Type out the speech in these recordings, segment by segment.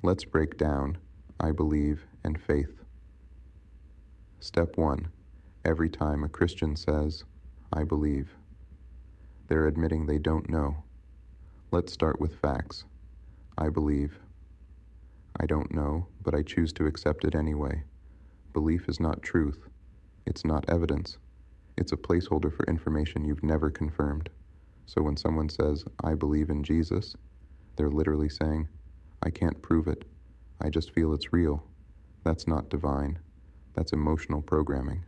Let's break down I believe and faith. Step 1. Every time a Christian says, I believe, they're admitting they don't know. Let's start with facts. I believe. I don't know, but I choose to accept it anyway. Belief is not truth. It's not evidence. It's a placeholder for information you've never confirmed. So when someone says, I believe in Jesus, they're literally saying, I can't prove it. I just feel it's real. That's not divine. That's emotional programming.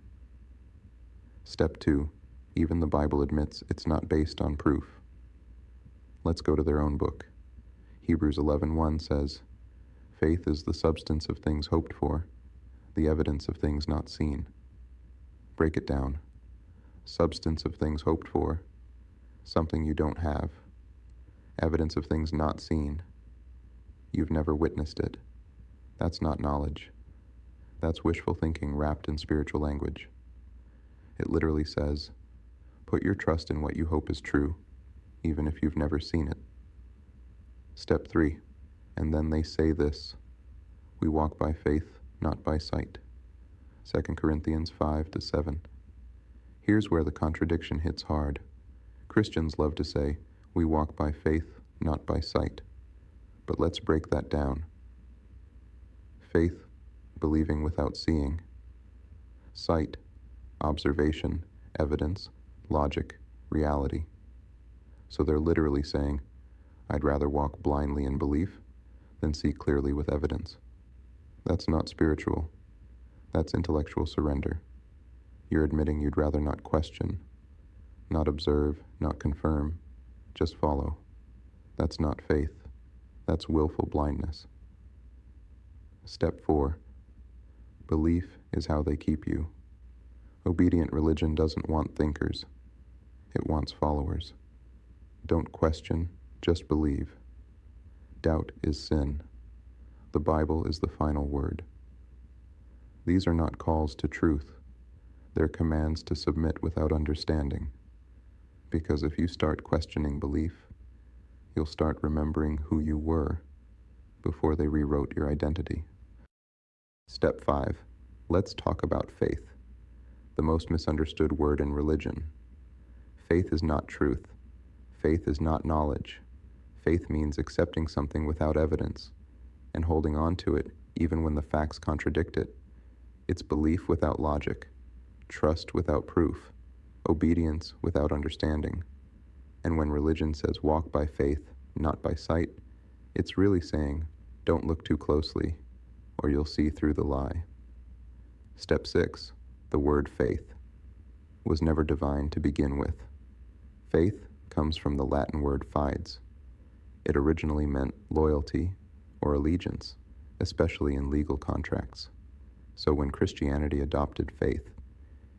Step 2. Even the Bible admits it's not based on proof. Let's go to their own book. Hebrews 11:1 says, Faith is the substance of things hoped for, the evidence of things not seen. Break it down. Substance of things hoped for, something you don't have. Evidence of things not seen. You've never witnessed it. That's not knowledge. That's wishful thinking wrapped in spiritual language. It literally says, put your trust in what you hope is true, even if you've never seen it. Step 3. And then they say this, we walk by faith, not by sight. 2 Corinthians 5-7. Here's where the contradiction hits hard. Christians love to say, we walk by faith, not by sight. But let's break that down. Faith, believing without seeing. Sight, observation, evidence, logic, reality. So they're literally saying, I'd rather walk blindly in belief than see clearly with evidence. That's not spiritual. That's intellectual surrender. You're admitting you'd rather not question, not observe, not confirm, just follow. That's not faith. That's willful blindness. Step 4. Belief is how they keep you. Obedient religion doesn't want thinkers. It wants followers. Don't question, just believe. Doubt is sin. The Bible is the final word. These are not calls to truth. They're commands to submit without understanding. Because if you start questioning belief, you'll start remembering who you were before they rewrote your identity. Step 5. Let's talk about faith, the most misunderstood word in religion. Faith is not truth. Faith is not knowledge. Faith means accepting something without evidence and holding on to it even when the facts contradict it. It's belief without logic, trust without proof, obedience without understanding. And when religion says walk by faith, not by sight, it's really saying don't look too closely or you'll see through the lie. Step 6. The word faith was never divine to begin with. Faith comes from the Latin word fides. It originally meant loyalty or allegiance, especially in legal contracts. So when Christianity adopted faith,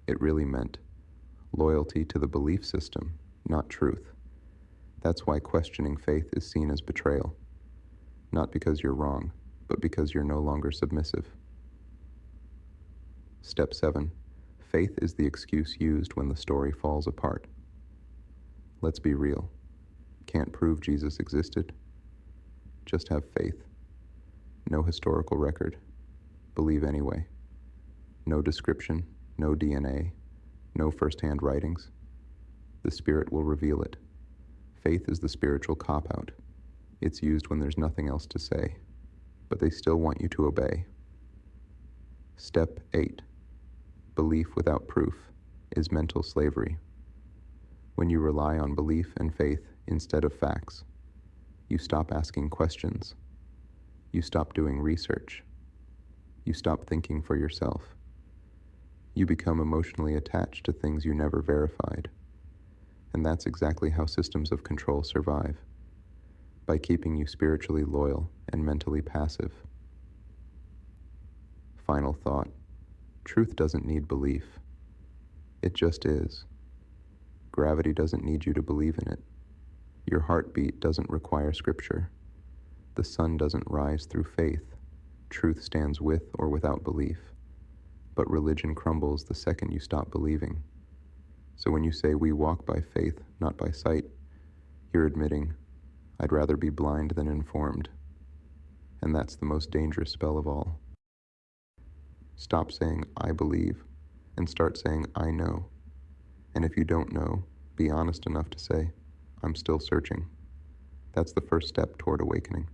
it really meant loyalty to the belief system, not truth. That's why questioning faith is seen as betrayal. Not because you're wrong, but because you're no longer submissive. Step 7. Faith is the excuse used when the story falls apart. Let's be real. Can't prove Jesus existed? Just have faith. No historical record. Believe anyway. No description, no DNA, no first-hand writings. The Spirit will reveal it. Faith is the spiritual cop-out. It's used when there's nothing else to say, but they still want you to obey. Step 8. Belief without proof is mental slavery. When you rely on belief and faith instead of facts, you stop asking questions. You stop doing research. You stop thinking for yourself. You become emotionally attached to things you never verified. And that's exactly how systems of control survive, by keeping you spiritually loyal and mentally passive. Final thought. Truth doesn't need belief. It just is. Gravity doesn't need you to believe in it. Your heartbeat doesn't require scripture. The sun doesn't rise through faith. Truth stands with or without belief. But religion crumbles the second you stop believing. So when you say we walk by faith, not by sight, you're admitting, I'd rather be blind than informed. and that's the most dangerous spell of all. Stop saying, I believe, and start saying, I know. And if you don't know, be honest enough to say, I'm still searching. That's the first step toward awakening.